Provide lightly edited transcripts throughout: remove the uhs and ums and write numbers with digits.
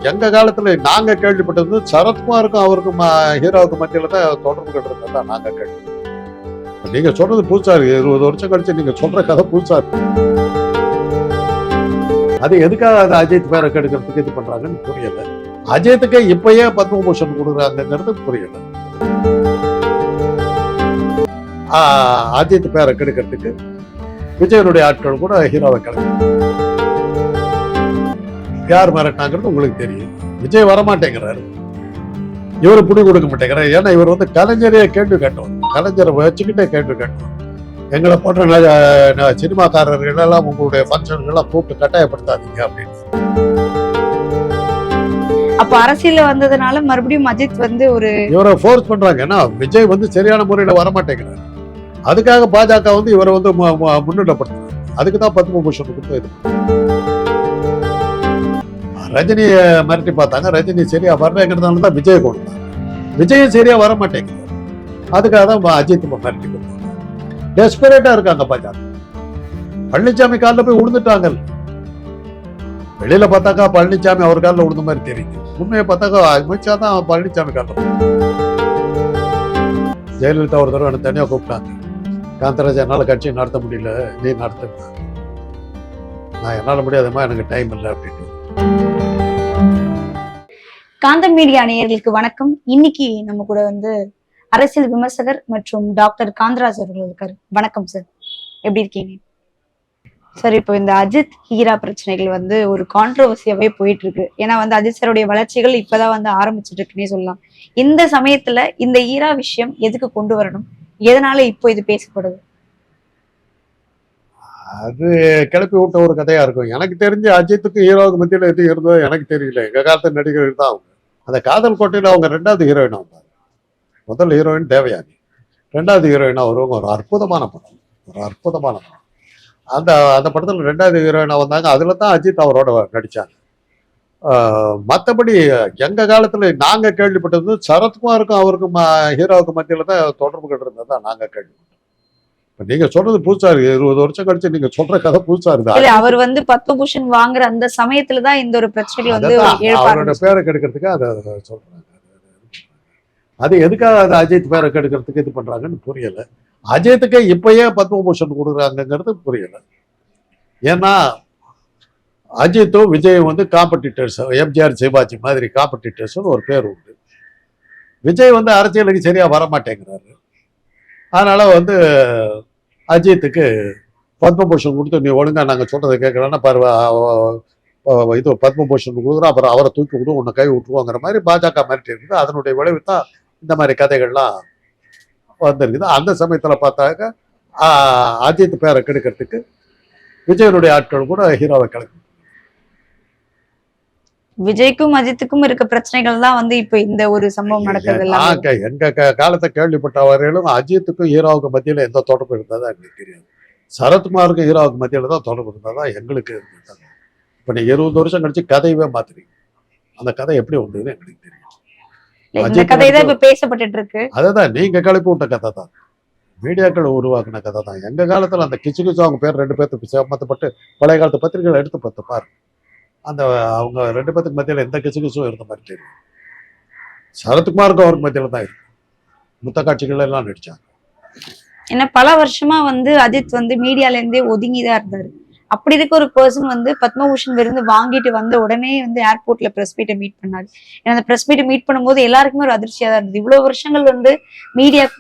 எங்க காலத்துல நாங்க கேள்விப்பட்டது சரத்குமாருக்கும் அவருக்கும் ஹீரோவுக்கு மத்தியில தான் தொடர்பு கட்டுறது தான் நாங்க கேள்வி. நீங்க சொல்றது புதுசா இருக்கு. 20 வருஷம் கழிச்சு நீங்க சொல்ற கதை புதுசா இருக்கு. அது எதுக்காக அது அஜித் பேரை கெடுக்கிறதுக்கு இது பண்றாங்கன்னு புரியல. அஜித்துக்கு இப்பயே பத்மபூஷன் கொடுக்குறாங்கிறது புரியல. அஜித் பேரை கெடுக்கிறதுக்கு விஜயனுடைய ஆட்கள் கூட ஹீரோவை கிளம்பி யார் மிரட்டினாங்கிறது உங்களுக்கு தெரியும். விஜய் வரமாட்டேங்கிறாரு, இவரு புடி கொடுக்க மாட்டேங்கிறாரு. ஏன்னா இவர் வந்து கலைஞரையே கேள்வி கேட்டோம், கலைஞரை வச்சுக்கிட்டே கேள்வி கேட்டோம். எங்களை போன்ற சினிமாக்காரர்கள் எல்லாம் உங்களுடைய ஃபங்க்ஷன்கள் எல்லாம் கூப்பிட்டு கட்டாயப்படுத்தாதீங்க அப்படின்னு. அப்ப அரசியல வந்ததுனால மறுபடியும் அஜித் வந்து ஒரு இவரை ஃபோர்ஸ் பண்றாங்க. ஏன்னா விஜய் வந்து சரியான முறையில வரமாட்டேங்கிறாரு. அதுக்காக பாஜக வந்து இவரை வந்து முன்னிலைப்படுத்துறாங்க. அதுக்குதான் பத்மபூஷன் கொடுத்து இது ரஜினியை மிரட்டி பார்த்தாங்க. ரஜினி சரியா வரலைங்கிறதுனால தான் விஜய் கொடுத்தாங்க. விஜயும் சரியா வர மாட்டேங்கிறார். அதுக்காக தான் அஜித் மிரட்டி கொடுத்தாங்க. டெஸ்பரேட்டா இருக்காங்க பாஜக. பழனிசாமி காலில் போய் விழுந்துட்டாங்க. வெளியில பார்த்தாக்கா பழனிசாமி அவர் காலில் விழுந்த மாதிரி தெரியுது. உண்மையை பார்த்தாக்கா அமித்ஷா தான் பழனிசாமி காலில். ஜெயலலிதா ஒரு தடவை எனக்கு தனியா கூப்பிட்டாங்க. காந்தராஜா என்னால கட்சியை நடத்த முடியல, நீ நடத்த. நான் என்னால முடியாதமா, எனக்கு டைம் இல்லை அப்படின்னு. காந்தம் மீடியா நேயர்களுக்கு வணக்கம். இன்னைக்கு நம்ம கூட வந்து அரசியல் விமர்சகர் மற்றும் டாக்டர் காந்தராஜ் அவர்கள் இருக்காரு. வணக்கம் சார், எப்படி இருக்கீங்க சார்? இப்போ இந்த அஜித் ஹீரா பிரச்சனைகள் வந்து ஒரு கான்ட்ரோவர்சியாவே போயிட்டு இருக்கு. ஏன்னா வந்து அஜித் சாருடைய வளர்ச்சிகள் இப்பதான் வந்து ஆரம்பிச்சுட்டு இருக்குன்னே சொல்லலாம். இந்த சமயத்துல இந்த ஹீரா விஷயம் எதுக்கு கொண்டு வரணும், எதனால இப்போ இது பேசப்படுது? அது கிளப்பி விட்ட ஒரு கதையா இருக்கும். எனக்கு தெரிஞ்சு அஜித்துக்கு ஹீரோவுக்கு மத்தியில எது இருந்தோ எனக்கு தெரியல. எங்க காலத்து நடிகர்கள் தான் அவங்க. அந்த காதல் கோட்டையில அவங்க 2வது ஹீரோயினா வந்தாங்க. முதல் ஹீரோயின் தேவயானி, 2வது ஹீரோயினா வருவாங்க. ஒரு அற்புதமான படம், ஒரு அற்புதமான படம். அந்த அந்த படத்துல 2வது ஹீரோயினா வந்தாங்க. அதுல தான் அஜித் அவரோட நடிச்சாங்க. மற்றபடி எங்க காலத்துல நாங்க கேள்விப்பட்டது சரத்குமாருக்கும் அவருக்கும் ஹீரோவுக்கு மத்தியில தான் தொடர்பு கட்டுறது தான் நாங்க கேள்விப்பட்டோம். நீங்க சொல்றது புதுசா இருக்கு. 20 வருஷம் கழிச்சு நீங்க சொல்ற கதை புதுசா இருக்கு. அவர் வந்து பத்மபூஷன் வாங்குற அந்த சமயத்துலதான் இந்த ஒரு பிரச்சனைகள் வந்து அவரோட பேரை கெடுக்கிறதுக்கு அதை சொல்றாங்க. அது எதுக்காக அது அஜித் பேரை கெடுக்கிறதுக்கு இது பண்றாங்கன்னு புரியல. அஜித்துக்கு இப்பயே பத்மபூஷன் கொடுக்குறாங்கிறது புரியல. ஏன்னா அஜித்தும் விஜயும் வந்து காம்படிட்டர்ஸ், எம்ஜிஆர் சிவாஜி மாதிரி காம்படிட்டர்ஸ்னு ஒரு பேர் உண்டு. விஜய் வந்து அரசியலுக்கு சரியா வரமாட்டேங்கிறாரு. அதனால வந்து அஜித்துக்கு பத்மபூஷன் கொடுத்து நீ ஒழுங்கா நாங்க சொல்றதை கேட்கலன்னா இது பத்மபூஷன் கொடுக்குறோம், அப்புறம் அவரை தூக்கி விடுவோம், உன்னை கை விட்டுருவோங்கிற மாதிரி பாஜக மிரட்டி இருக்குது. அதனுடைய விளைவு தான் இந்த மாதிரி கதைகள்லாம் வந்திருக்குது. அந்த சமயத்துல பார்த்தாக்க அஜித் பேரை கெடுக்கிறதுக்கு விஜயனுடைய ஆட்கள் கூட ஹீரோவை கிளம்பி. விஜய்க்கும் அஜித்துக்கும் இருக்க பிரச்சனைகள் தான் வந்து இப்ப இந்த ஒரு சம்பவம் நடக்கிறது. எங்க காலத்தை கேள்விப்பட்ட வரையிலும் அஜித்துக்கும் ஹீரோவுக்கு மத்தியில எந்த தொடர்பு இருந்ததா எங்களுக்கு தெரியாது. சரத்குமாருக்கும் ஹீரோவுக்கு மத்தியில தான் தொடர்பு இருந்ததா எங்களுக்கு இருந்தது. இப்ப நீங்க 20 வருஷம் கழிச்சு கதையவே மாத்துறீங்க. அந்த கதை எப்படி வந்ததுன்னு எங்களுக்கு தெரியும். பேசப்பட்டு இருக்கு. அதான் நீங்க கிளப்பி விட்ட கதை தான், மீடியாக்கள் உருவாக்குன கதை தான். எங்க காலத்துல அந்த கிச்சு கிச்சு அவங்க பேர் 2 பேருக்கு சம்மந்தப்பட்டு பழைய காலத்து பத்திரிகைகள் எடுத்து பார்த்து பாரு. அந்த அவங்க 2 பேத்துக்கு மத்தியில எந்த கிச்சு கிச்சும் இருந்த மாதிரி தெரியும். சரத்குமாருக்கும் அவருக்கு மத்தியில தான் இருக்கு. முத்த காட்சிகள் எல்லாம் நடிச்சாங்க. ஏன்னா பல வருஷமா வந்து அஜித் வந்து மீடியால இருந்தே ஒதுங்கிதான் இருந்தாரு. அப்படி இருக்க ஒரு பர்சன் வந்து பத்மபூஷன் விருந்து வாங்கிட்டு வந்த உடனே வந்து ஏர்போர்ட்ல பிரஸ் மீட்டை மீட் பண்ணாரு. ஏன்னா அந்த பிரஸ் மீட்டை மீட் பண்ணும்போது எல்லாருக்குமே ஒரு அதிர்ச்சியா தான் இருந்தது. இவ்வளவு வருஷங்கள் வந்து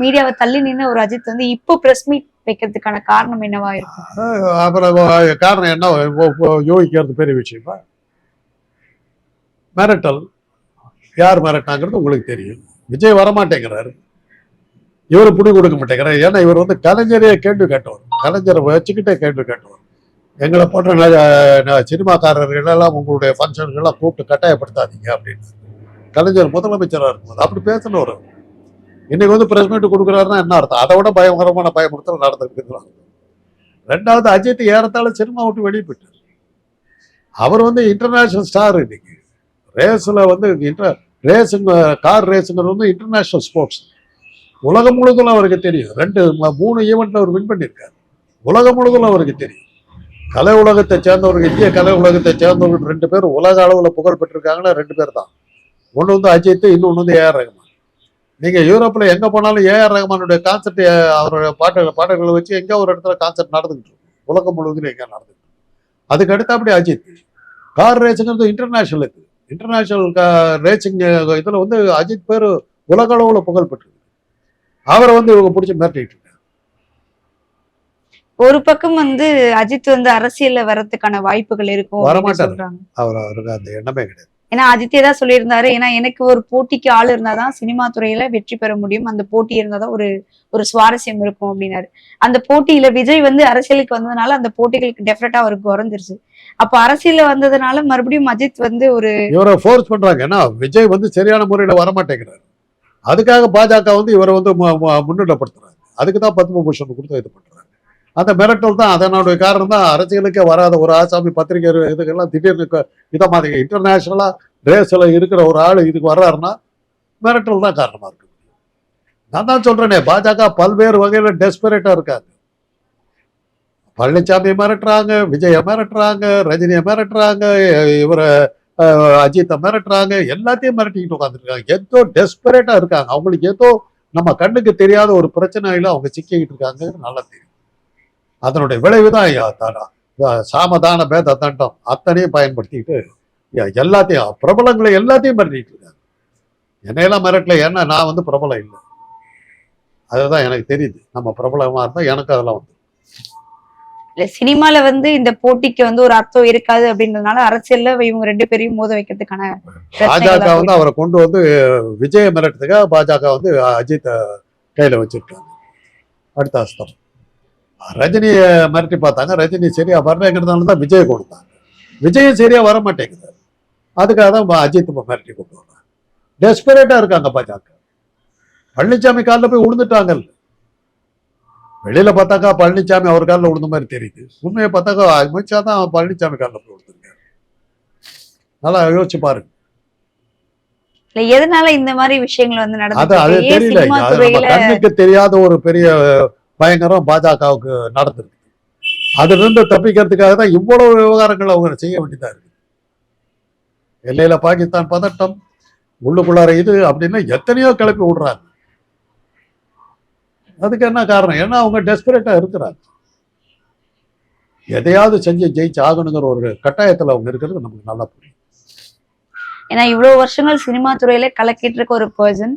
மீடியாவை தள்ளி நின்று ஒரு அஜித் வந்து இப்போ பிரஸ் மீட் வைக்கிறதுக்கான காரணம் என்னவா இருக்கும்? அப்புறம் காரணம் என்ன யோகிக்கிறது பெரிய விஷயமா? மிரட்டல். யார் மிரட்டினாங்கிறது உங்களுக்கு தெரியும். விஜய் வரமாட்டேங்கிறாரு, இவரு புடி கொடுக்க மாட்டேங்கிறாரு. ஏன்னா இவர் வந்து கலைஞரையே கேள்வி கேட்டவர், கலைஞரை வச்சுக்கிட்டே கேள்வி கேட்டவர். எங்களை போன்ற சினிமாக்காரர்கள் எல்லாம் உங்களுடைய ஃபங்க்ஷன்கள் எல்லாம் கூப்பிட்டு கட்டாயப்படுத்தாதீங்க அப்படின்னு. கலைஞர் முதலமைச்சராக இருக்கும்போது அப்படி பேசணும். இன்னைக்கு வந்து பிரஸ் மீட் கொடுக்குறாருன்னா என்ன அர்த்தம்? அதை விட பயங்கரமான பயமுறுத்தல் நடந்திருக்குறாங்க. 2வது அஜித் ஏறத்தாழ சினிமா விட்டு வெளியே போயிட்டார். அவர் வந்து இன்டர்நேஷனல் ஸ்டார். இன்னைக்கு ரேஸ்ல வந்து ரேஸுங்க, கார் ரேஸுங்கிறது வந்து இன்டர்நேஷனல் ஸ்போர்ட்ஸ். உலகம் முழுதும் அவருக்கு தெரியும். 2-3 ஈவெண்ட்ல அவர் வின் பண்ணியிருக்காரு. உலகம் முழுதும் அவருக்கு தெரியும். கலை உலகத்தை சேர்ந்தவர்கள், இந்திய கலை உலகத்தை சேர்ந்தவர்கள் 2 பேரும் உலக அளவுல புகழ் பெற்றிருக்காங்கன்னா 2 பேர் தான். ஒண்ணு வந்து அஜித், இன்னொன்னு வந்து ஏஆர் ரஹ்மான். நீங்க யூரோப்ல எங்க போனாலும் ஏஆர் ரஹ்மானுடைய கான்செர்ட், அவருடைய பாடல்களை வச்சு எங்க ஒரு இடத்துல கான்செர்ட் நடந்துகிட்டு இருக்கும். உலகம் முழுவதும் எங்க நடந்துட்டு இருக்கும். அதுக்கு அடுத்தபடி அஜித். கார் ரேசிங்கிறது இன்டர்நேஷனல். இன்டர்நேஷனல் ரேசிங் இதுல வந்து அஜித் பேர் உலக அளவுல புகழ் பெற்று. அவரை வந்து இவங்க பிடிச்சி மிரட்டிட்டு இருக்காங்க. ஒரு பக்கம் வந்து அஜித் வந்து அரசியல்ல வர்றதுக்கான வாய்ப்புகள் இருக்கும் அப்படின்னு வரமாட்டாரு. சொல்றாங்க. அவருக்கு அந்த எண்ணமே கிடையாது. ஏன்னா அஜித்தே தான் சொல்லியிருந்தாரு, ஏன்னா எனக்கு ஒரு போட்டிக்கு ஆள் இருந்தாதான் சினிமா துறையில வெற்றி பெற முடியும், அந்த போட்டி இருந்தாதான் ஒரு ஒரு சுவாரஸ்யம் இருக்கும் அப்படின்னாரு. அந்த போட்டியில விஜய் வந்து அரசியலுக்கு வந்ததுனால அந்த போட்டிகளுக்கு டெஃபினட்டா அவருக்கு குறைஞ்சிருச்சு. அப்ப அரசியல்ல வந்ததுனால மறுபடியும் அஜித் வந்து ஒரு இவரை ஃபோர்ஸ் பண்றாங்க. ஏன்னா விஜய் வந்து சரியான முறையில வரமாட்டேங்கிறாரு. அதுக்காக பாஜக வந்து இவரை வந்து முன்னிலைப்படுத்துறாங்க. அதுக்கு தான் பத்மபூஷன் கொடுத்து இது பண்றாங்க. அந்த மிரட்டல் தான் அதனுடைய காரணம் தான். அரசியலுக்கே வராத ஒரு ஆசாமி பத்திரிகை இதுக்கெல்லாம் திடீர்னு இதை மாதிரி இன்டர்நேஷனலா ரேஸ்ல இருக்கிற ஒரு ஆள் இதுக்கு வர்றாருன்னா மிரட்டல் தான் காரணமா இருக்கு. நான் தான் சொல்றேனே, பாஜக பல்வேறு வகையில டெஸ்பரேட்டா இருக்காங்க. பழனிசாமியை மிரட்டுறாங்க, விஜயை மிரட்டுறாங்க, ரஜினியை மிரட்டுறாங்க, இவரை அஜித்தை மிரட்டுறாங்க, எல்லாத்தையும் மிரட்டிக்கிட்டு உட்காந்துருக்காங்க. ஏதோ டெஸ்பரேட்டா இருக்காங்க. அவங்களுக்கு ஏதோ நம்ம கண்ணுக்கு தெரியாத ஒரு பிரச்சனையில அவங்க சிக்கிக்கிட்டு இருக்காங்க. நல்லா தெரியும். அதனுடைய விளைவுதான் சாமதான பேத தண்டம் அத்தனையும் பயன்படுத்திக்கிட்டு எல்லாத்தையும் பிரபலங்களை எல்லாத்தையும் மிரட்டிட்டு இருக்காங்க. என்னையெல்லாம் மிரட்டல. ஏன்னா நான் வந்து பிரபலம் இல்லை. அதுதான் எனக்கு தெரியுது. நம்ம பிரபலமா இருந்தா எனக்கு அதெல்லாம் வந்து சினிமால வந்து இந்த போட்டிக்கு வந்து ஒரு அர்த்தம் இருக்காது அப்படின்றதுனால அரசியல்ல இவங்க 2 பேரையும் மோத வைக்கிறதுக்கான பாஜக வந்து அவரை கொண்டு வந்து விஜய மிரட்டுறதுக்காக பாஜக வந்து அஜித் கையில வச்சிருக்காங்க. அடுத்த அஸ்தம் ரஜினியை மிரட்டி பார்த்தாங்க. ரஜினி சரியா வரலைங்கிறதுனால தான் விஜய் கொடுத்தாங்க. விஜயும் சரியா வர மாட்டேங்குது. அதுக்காக தான் அஜித் மிரட்டி கொண்டு வர்றாங்க. டெஸ்பரேட்டா இருக்காங்க பாஜக. பழனிசாமி காலில் போய் விழுந்துட்டாங்க. வெளியில பார்த்தாக்கா பழனிசாமி அவர் காலில் விழுந்த மாதிரி தெரியுது. உண்மையை பார்த்தாக்கா அமித்ஷா தான் பழனிசாமி காலில் போய் விழுந்திருக்காரு. நல்லா யோசிச்சு பாருங்க. எதனால இந்த மாதிரி விஷயங்கள் வந்து அது தெரியல. கண்ணுக்கு தெரியாத ஒரு பெரிய பயங்கரம் பாஜகவுக்கு நடந்திருக்கு. அதுல இருந்து தப்பிக்கிறதுக்காக தான் இவ்வளவு விவகாரங்கள் அவங்க செய்ய வேண்டியதா இருக்கு. எல்லையில பாகிஸ்தான் பதட்டம், உள்ளுக்குள்ளார இது அப்படின்னு எத்தனையோ கிளப்பி விடுறாங்க. அதுக்கு என்ன காரணம்? ஏன்னா அவங்க டெஸ்பரேட்டா இருக்கிறாங்க. எதையாவது செஞ்சு ஜெயிச்சு ஆகணுங்கிற ஒரு கட்டாயத்துல அவங்க இருக்கிறது நமக்கு நல்லா புரியும். ஏன்னா இவ்வளவு வருஷங்கள் சினிமா துறையில கலக்கிட்டு இருக்க ஒரு பர்சன்,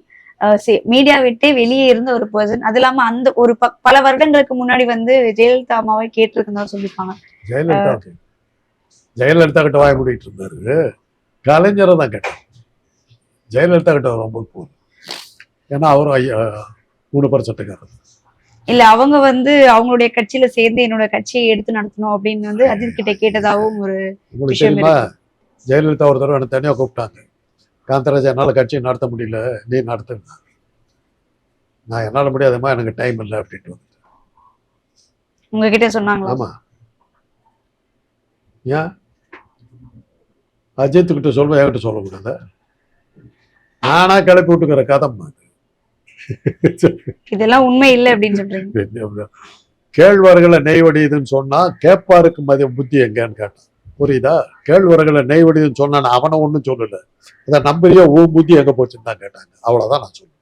மீடியா விட்டே வெளியே இருந்த ஒரு பர்சன், அது இல்லாம அந்த ஒரு பல வருடங்களுக்கு முன்னாடி வந்து ஜெயலலிதா அம்மாவை கேட்டிருக்கிறதா சொல்லியிருப்பாங்க. ஜெயலலிதா கிட்ட வாய மூடிட்டு இருந்தாரு. கலைஞரை தான் கேட்டார். ஜெயலலிதா கிட்ட ரொம்ப போகுது. ஏன்னா அவரும் 3% இல்ல, அவங்க வந்து அவங்களுடைய கட்சியில சேர்ந்து என்னோட கட்சியை எடுத்து நடத்தணும் அப்படின்னு வந்து அஜித் கிட்ட கேட்டதாகவும் ஒரு விஷயம் தெரியுமா? ஜெயலலிதா ஒரு தடவை எனக்கு தனியா கூப்பிட்டாங்க. காந்தராஜா என்னால கட்சியை நடத்த முடியல, நீ நடத்துங்க. நான் என்னால முடியாதமா, எனக்கு டைம் இல்லை அப்படின்ட்டு வந்து உங்ககிட்ட சொன்னாங்களா? ஆமா. ஏன் அஜித் கிட்ட சொல்லுவேன், என்கிட்ட சொல்லக்கூடாது? நானா கிளப்பி விட்டுக்கிற கதம் அது. இதெல்லாம் உண்மை இல்லை அப்படின்னு சொல்றீங்க. கேழ்வரகுல நெய் வடியுதுன்னு சொன்னா கேப்பாருக்கு மதிய புத்தி எங்கன்னு கேட்டான். புரியுதா? கேழ்வரகுல நெய் வடியுதுன்னு சொன்னா அவனை ஒன்றும் சொல்லல. அதை நம்பறியோ ஊ புத்தி எங்க போச்சுன்னு தான் கேட்டாங்க. அவ்வளவுதான் நான் சொல்லுவேன்.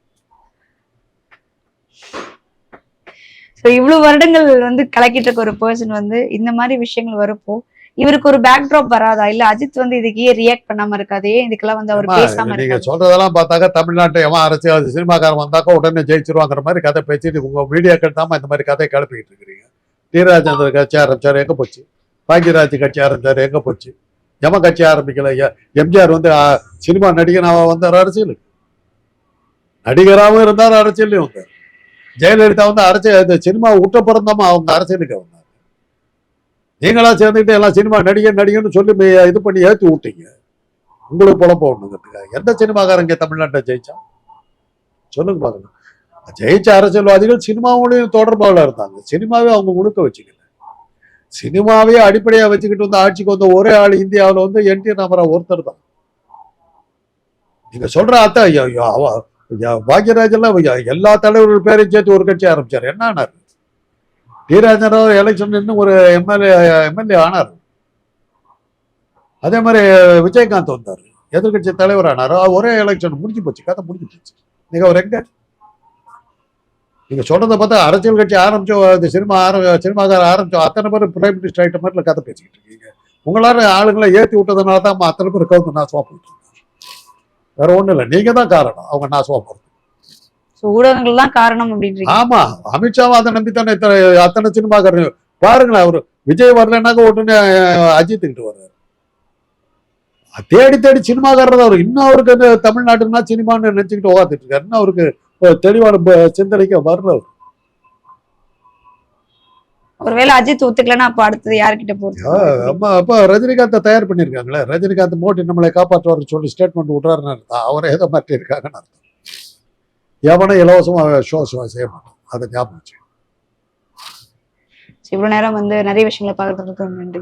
இவ்வளவு வருடங்கள் வந்து கலக்கிட்டு இருக்க ஒரு பர்சன் வந்து இந்த மாதிரி விஷயங்கள் வரப்போ இவருக்கு ஒரு பேக் ட்ராப் வராதா? இல்ல அஜித் வந்து இதுக்கு ரியாக்ட் பண்ணாம இருக்காதே, இதுக்கெல்லாம் வந்து அவர் பேசாம? நீங்க சொல்றதெல்லாம் பார்த்தாக்கா தமிழ்நாட்டை எவன் அரசியல் சினிமாக்காரன் வந்தாக்கா உடனே ஜெயிச்சிருவாங்கிற மாதிரி கதை பேசிட்டு உங்க மீடியாக்கள் தான் இந்த மாதிரி கதையை கிளப்பிக்கிட்டு இருக்கிறீங்க. டி ராஜேந்தர் கட்சி ஆரம்பிச்சாரு, எங்க போச்சு? பாக்யராஜ் கட்சி ஆரம்பிச்சாரு, எங்க போச்சு? எம கட்சி ஆரம்பிக்கல. எம்ஜிஆர் வந்து சினிமா நடிகனாவா வந்தார், அரசியலுக்கு நடிகராகவும் இருந்தார், அரசியலையும் வந்தார். ஜெயலலிதா வந்து அரசியல் சினிமா விட்ட பிறந்தாம அவங்க அரசியலுக்கு வந்தாங்க. நீங்களா சேர்ந்துக்கிட்டு எல்லாம் சினிமா நடிகன்னு சொல்லி இது பண்ணி ஏற்றி விட்டீங்க. உங்களுக்கு பொழப்ப ஒண்ணுங்கிறதுக்காக எந்த சினிமாக்காரங்க தமிழ்நாட்டை ஜெயிச்சா சொல்லுங்க பாருங்க. ஜெயிச்ச அரசியல்வாதிகள் சினிமாவோடையும் தொடர்பாளர் இருந்தாங்க. சினிமாவே அவங்க முழுக்க வச்சுக்கல. சினிமாவே அடிப்படையா வச்சுக்கிட்டு வந்து ஆட்சிக்கு வந்த ஒரே ஆள் இந்தியாவில் வந்து என்.டி. ராமராவ் ஒருத்தர் தான். நீங்க சொல்ற பாக்யராஜ் எல்லாம் எல்லா தலைவர்கள் பேரையும் சேர்த்து ஒரு கட்சி ஆரம்பிச்சாரு. என்ன டி ராஜேந்திர எலெக்ஷன் இன்னும் ஒரு எம்எல்ஏ ஆனார். அதே மாதிரி விஜயகாந்த் வந்தார், எதிர்கட்சி தலைவர் ஆனார். ஒரே எலெக்ஷன் முடிஞ்சு போச்சு, கதை முடிஞ்சு போச்சு. நீங்க அவர் எங்க? நீங்க சொல்றதை பார்த்தா அரசியல் கட்சி ஆரம்பிச்சோம், சினிமாக்கார ஆரம்பிச்சோம், அத்தனை பேர் பிரைம் மினிஸ்டர் ஆகிட்ட மாதிரி கதை பேசிக்கிட்டு இருக்கீங்க. உங்களால ஆளுங்களை ஏற்றி விட்டதுனால தான் அத்தனை பேர் கவுந்து நாசுவா போயிட்டு இருக்காங்க. வேற ஒண்ணும் இல்லை, நீங்க தான் காரணம் அவங்க நாசுவா போறது. ஊடகங்கள் தான் காரணம் அப்படின்றீங்க. ஆமா, அமித்ஷாவும் அதை நம்பி தானே அத்தனை சினிமாக்காரர். பாருங்களேன், அவரு விஜய் வரலன்னாக்க உடனே அஜித்துக்கிட்டு வர்றாரு. தேடி தேடி சினிமாக்காரர் அவர். இன்னும் அவருக்கு வந்து தமிழ்நாட்டுன்னா சினிமான்னு நினைச்சுக்கிட்டு உட்காந்துட்டு இருக்காரு. இன்னும் அவருக்கு தெளிவான சிந்தனைக்கு வரல அவர். ஒருவேளை அஜித் ஒத்துக்கலன்னா அப்ப அடுத்தது யாருக்கிட்ட போறது? அப்ப ரஜினிகாந்தை தயார் பண்ணிருக்காங்களே. ரஜினிகாந்த் மோடி நம்மளை காப்பாற்றுவார் சொல்லி ஸ்டேட்மெண்ட் விட்றாருன்னு அர்த்தம். அவரை ஏதோ மாற்றி இருக்காங்கன்னு அர்த்தம். எவனும் இலவசமா ஷோ செய்ய மாட்டோம், அதை ஞாபகம் வச்சு. இவ்வளவு நேரம் வந்து நிறைய விஷயங்களை பார்க்கறதுக்கு நன்றி.